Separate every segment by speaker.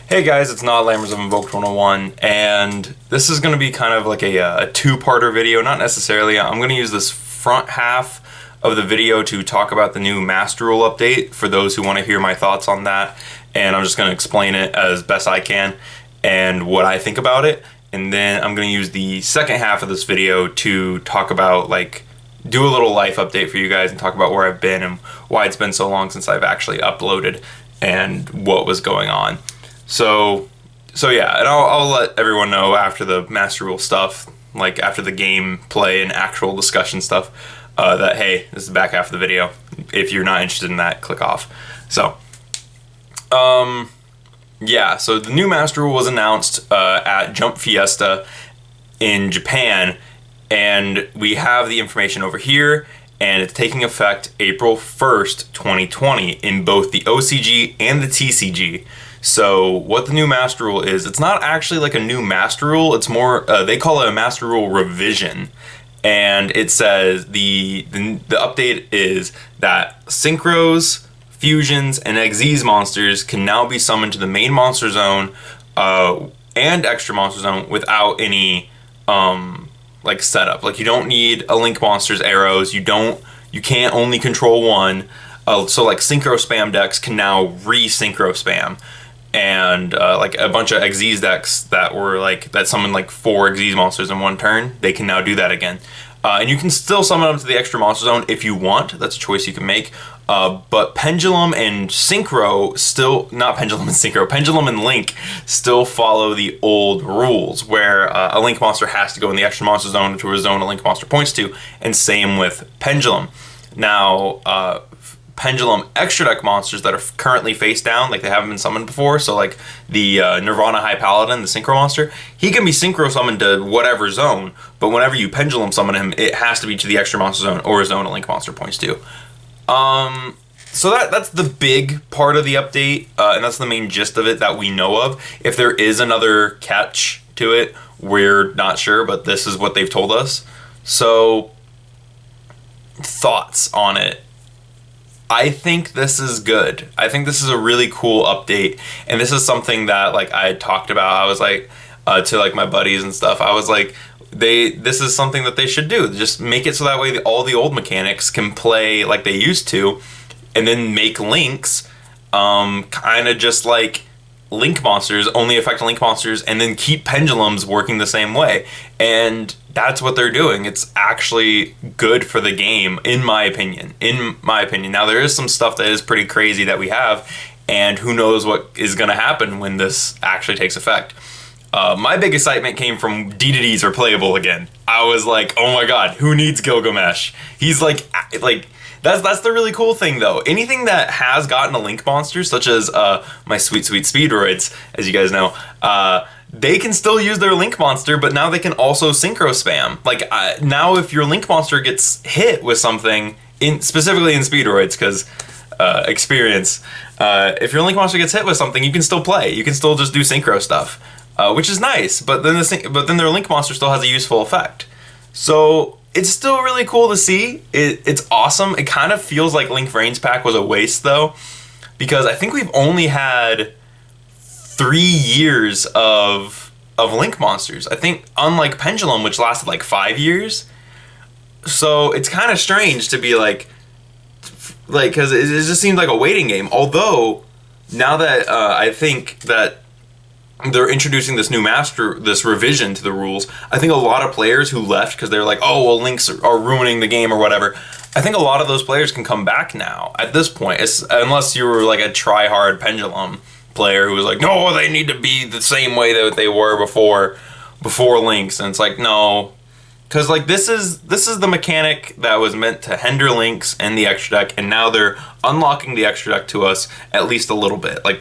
Speaker 1: Hey guys, it's Nod Lammers of Invoked 101, and this is going to be kind of like a two-parter video. Not necessarily. I'm going to use this front half of the video to talk about the new Master Rule update for those who want to hear my thoughts on that, and I'm just going to explain it as best I can and what I think about it. And then I'm going to use the second half of this video to talk about, like, do a little life update for you guys and talk about where I've been and why it's been so long since I've actually uploaded and what was going on. So yeah, and I'll let everyone know after the Master Rule stuff, like after the gameplay and actual discussion stuff, that hey, this is the back half of the video. If you're not interested in that, click off. So, yeah, so the new Master Rule was announced at Jump Fiesta in Japan, and we have the information over here, and it's taking effect April 1st, 2020 in both the OCG and the TCG. So what the new Master Rule is, it's not actually like a new Master Rule, it's more, they call it a Master Rule revision. And it says the update is that Synchros, Fusions, and Xyz monsters can now be summoned to the main monster zone and extra monster zone without any like setup. Like, you don't need a Link Monster's arrows, you can't only control one. So like Synchro Spam decks can now re-Synchro Spam. And like a bunch of Xyz decks that were like, that summoned like 4 Xyz monsters in one turn, they can now do that again. And you can still summon them to the extra monster zone if you want. That's a choice you can make. But Pendulum and Synchro still, not Pendulum and Synchro, Pendulum and Link still follow the old rules where a Link monster has to go in the extra monster zone to a zone a Link monster points to, and same with Pendulum. Now, Pendulum extra deck monsters that are currently face down, like they haven't been summoned before, so like the Nirvana High Paladin, the Synchro monster, he can be Synchro summoned to whatever zone, but whenever you Pendulum summon him, it has to be to the extra monster zone or a zone a Link monster points to. So that's the big part of the update, and that's the main gist of it that we know of. If there is another catch to it, we're not sure, but this is what they've told us. So, thoughts on it. I think this is good. I think this is a really cool update, and this is something that like I had talked about. I was like to like my buddies and stuff. I was like, this is something that they should do. Just make it so that way all the old mechanics can play like they used to, and then make links kind of just like Link monsters, only affect Link monsters, and then keep Pendulums working the same way. And that's what they're doing. It's actually good for the game, in my opinion. Now, there is some stuff that is pretty crazy that we have, and who knows what is going to happen when this actually takes effect. My big excitement came from DDDs are playable again. I was like, oh my god, who needs Gilgamesh? He's like that's the really cool thing, though. Anything that has gotten a Link monster, such as my sweet Speedroids, as you guys know, they can still use their Link monster, but now they can also Synchro Spam. Like, now if your Link monster gets hit with something, specifically in Speedroids, because experience, if your Link monster gets hit with something, you can still play. You can still just do Synchro stuff, which is nice, but then their Link monster still has a useful effect. So it's still really cool to see. It's awesome. It kind of feels like Link Vrains pack was a waste, though, because I think we've only had 3 years of Link monsters. I think, unlike Pendulum, which lasted like 5 years. So it's kind of strange to be like, because it just seems like a waiting game. Although, now that I think that they're introducing this new this revision to the rules, I think a lot of players who left because they're like, oh, well, Links are ruining the game or whatever, I think a lot of those players can come back now at this point, unless you were like a try-hard Pendulum player who was like, no, they need to be the same way that they were before Links. And it's like, no, because like this is the mechanic that was meant to hinder Links and the extra deck, and now they're unlocking the extra deck to us at least a little bit. Like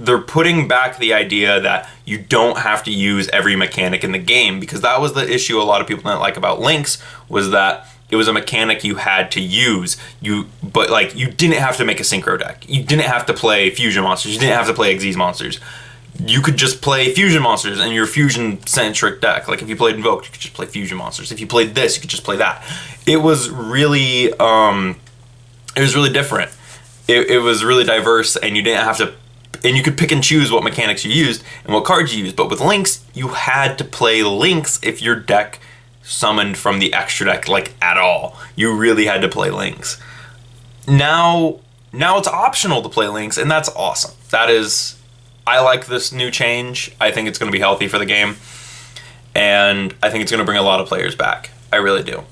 Speaker 1: they're putting back the idea that you don't have to use every mechanic in the game, because that was the issue a lot of people didn't like about Links, was that It was a mechanic you had to use. But like you didn't have to make a synchro deck. You didn't have to play fusion monsters. You didn't have to play Xyz monsters. You could just play fusion monsters in your fusion centric deck. Like if you played Invoked, you could just play fusion monsters. If you played this, you could just play that. It was really different. It was really diverse, and you didn't have to, and you could pick and choose what mechanics you used and what cards you used. But with Lynx, you had to play Lynx if your deck summoned from the extra deck, like at all. You really had to play Lynx. Now it's optional to play Lynx, and that's awesome. I like this new change. I think it's going to be healthy for the game, and I think it's going to bring a lot of players back. I really do.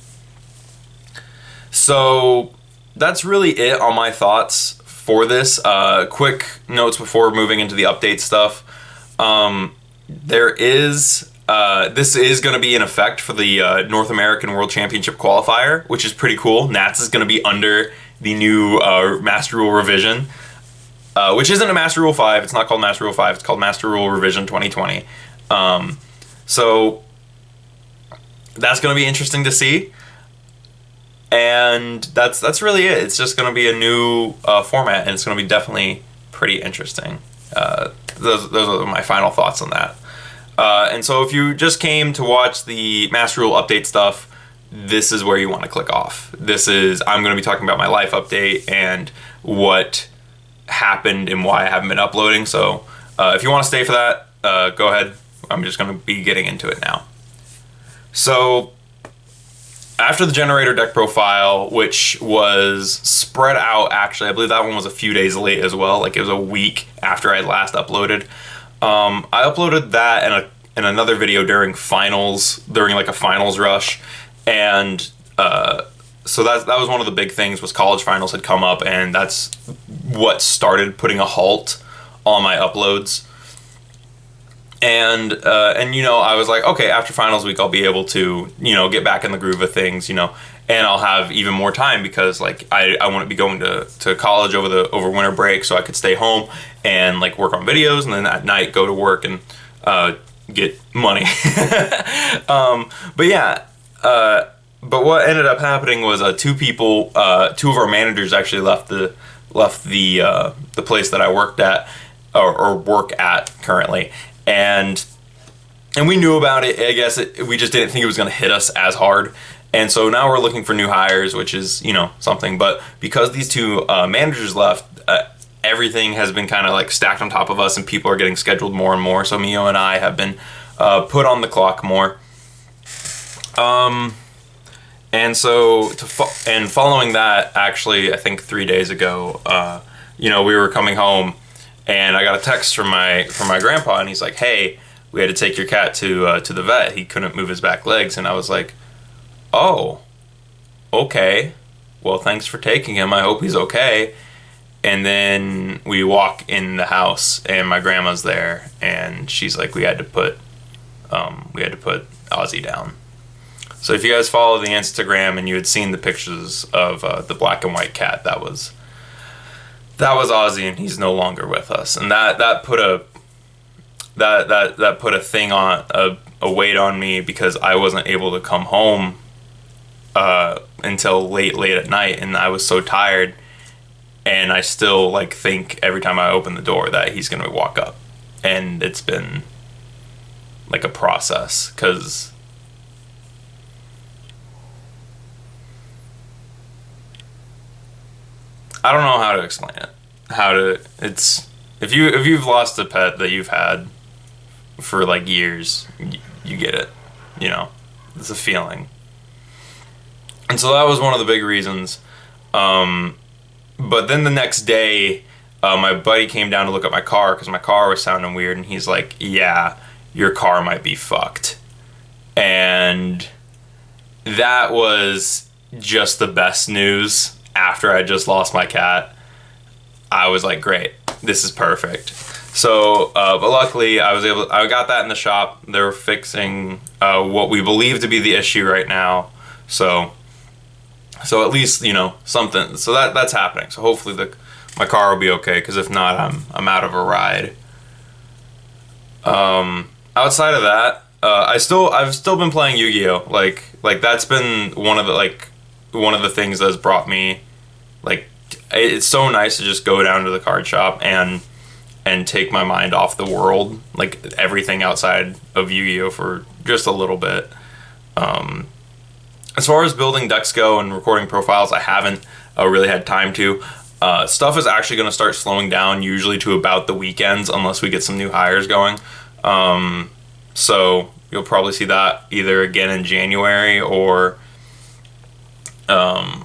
Speaker 1: So that's really it on my thoughts for this. Quick notes before moving into the update stuff. This is going to be in effect for the North American World Championship qualifier, which is pretty cool. Nats is going to be under the new Master Rule revision. Which isn't a Master Rule 5. It's not called Master Rule 5. It's called Master Rule Revision 2020. So that's going to be interesting to see. And that's really it. It's just going to be a new format, and it's going to be definitely pretty interesting. Those are my final thoughts on that. And so if you just came to watch the Master Rule update stuff, this is where you want to click off. I'm going to be talking about my life update and what happened and why I haven't been uploading. So if you want to stay for that, go ahead. I'm just going to be getting into it now. So after the generator deck profile, which was spread out, actually I believe that one was a few days late as well, like it was a week after I last uploaded. I uploaded that in another video during like a finals rush, and so that was one of the big things, was college finals had come up, and that's what started putting a halt on my uploads. And I was like, okay, after finals week I'll be able to, get back in the groove of things, and I'll have even more time, because like I wouldn't be going to college over winter break, so I could stay home and like work on videos, and then at night go to work and get money. But what ended up happening was two of our managers actually left the place that I worked at or work at currently, and we knew about it. I guess we just didn't think it was going to hit us as hard, and so now we're looking for new hires, which is something. But because these two managers left, everything has been kind of like stacked on top of us, and people are getting scheduled more and more. So Mio and I have been put on the clock more. And so, following that, actually, I think 3 days ago, we were coming home, and I got a text from my grandpa, and he's like, "Hey, we had to take your cat to the vet. He couldn't move his back legs." And I was like, "Oh, okay. Well, thanks for taking him. I hope he's okay." And then we walk in the house, and my grandma's there, and she's like, "We had to put Ozzy down." So if you guys follow the Instagram and you had seen the pictures of the black and white cat, that was Ozzy, and he's no longer with us. And that put a thing on a weight on me, because I wasn't able to come home until late at night, and I was so tired. And I still like think every time I open the door that he's gonna walk up, and it's been like a process, because I don't know how to explain it. If you've lost a pet that you've had for like years, you get it. It's a feeling. And so that was one of the big reasons. But then the next day, my buddy came down to look at my car, because my car was sounding weird, and he's like, "Yeah, your car might be fucked." And that was just the best news. After I just lost my cat, I was like, great, this is perfect. So, but luckily I got that in the shop. They're fixing what we believe to be the issue right now. So at least, something. So that's happening. So hopefully my car will be okay, because if not, I'm out of a ride. Outside of that, I've still been playing Yu-Gi-Oh! Like that's been one of the one of the things that's brought me, like, it's so nice to just go down to the card shop and take my mind off the world, like everything outside of Yu-Gi-Oh for just a little bit. As far as building decks go and recording profiles, I haven't really had time to. Stuff is actually going to start slowing down usually to about the weekends unless we get some new hires going. So you'll probably see that either again in January or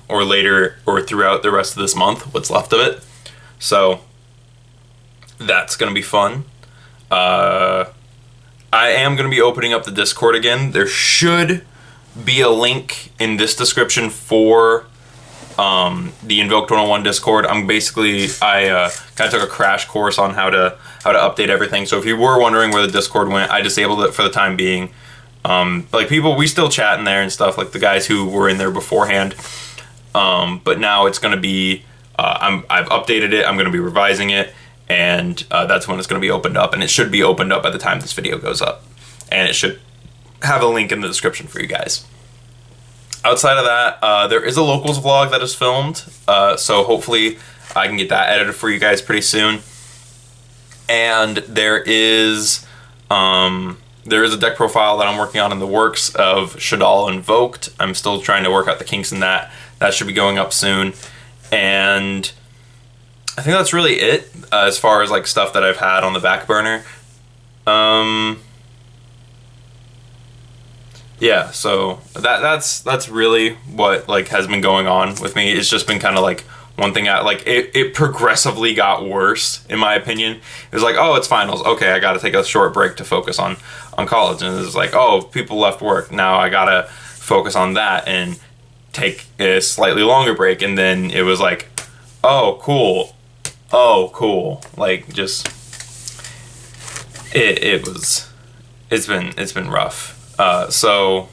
Speaker 1: later or throughout the rest of this month, what's left of it. So that's going to be fun. I am going to be opening up the Discord again. There should be a link in this description for the Invoked 101 Discord. I kind of took a crash course on how to update everything. So if you were wondering where the Discord went, I disabled it for the time being. Like people, we still chat in there and stuff, like the guys who were in there beforehand. But now it's going to be, I've updated it. I'm going to be revising it, and that's when it's going to be opened up. And it should be opened up by the time this video goes up. And it should have a link in the description for you guys. Outside of that, there is a locals vlog that is filmed, so hopefully I can get that edited for you guys pretty soon. And there is a deck profile that I'm working on in the works of Shaddoll Invoked. I'm still trying to work out the kinks in that. That should be going up soon. And I think that's really it as far as like stuff that I've had on the back burner. Yeah, so that's really what like has been going on with me. It's just been kind of like one thing it progressively got worse in my opinion. It was like, oh, it's finals. Okay, I got to take a short break to focus on college, and it's like, oh, people left work. Now I got to focus on that and take a slightly longer break, and then it was like, oh, cool. Like just it's been rough. So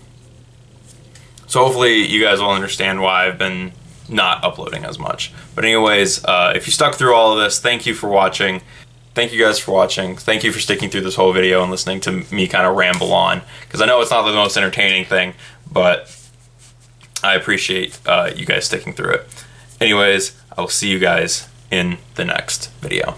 Speaker 1: hopefully you guys will understand why I've been not uploading as much. But anyways, if you stuck through all of this, thank you for watching. Thank you guys for watching. Thank you for sticking through this whole video and listening to me kind of ramble on, because I know it's not the most entertaining thing, but I appreciate you guys sticking through it. Anyways, I will see you guys in the next video.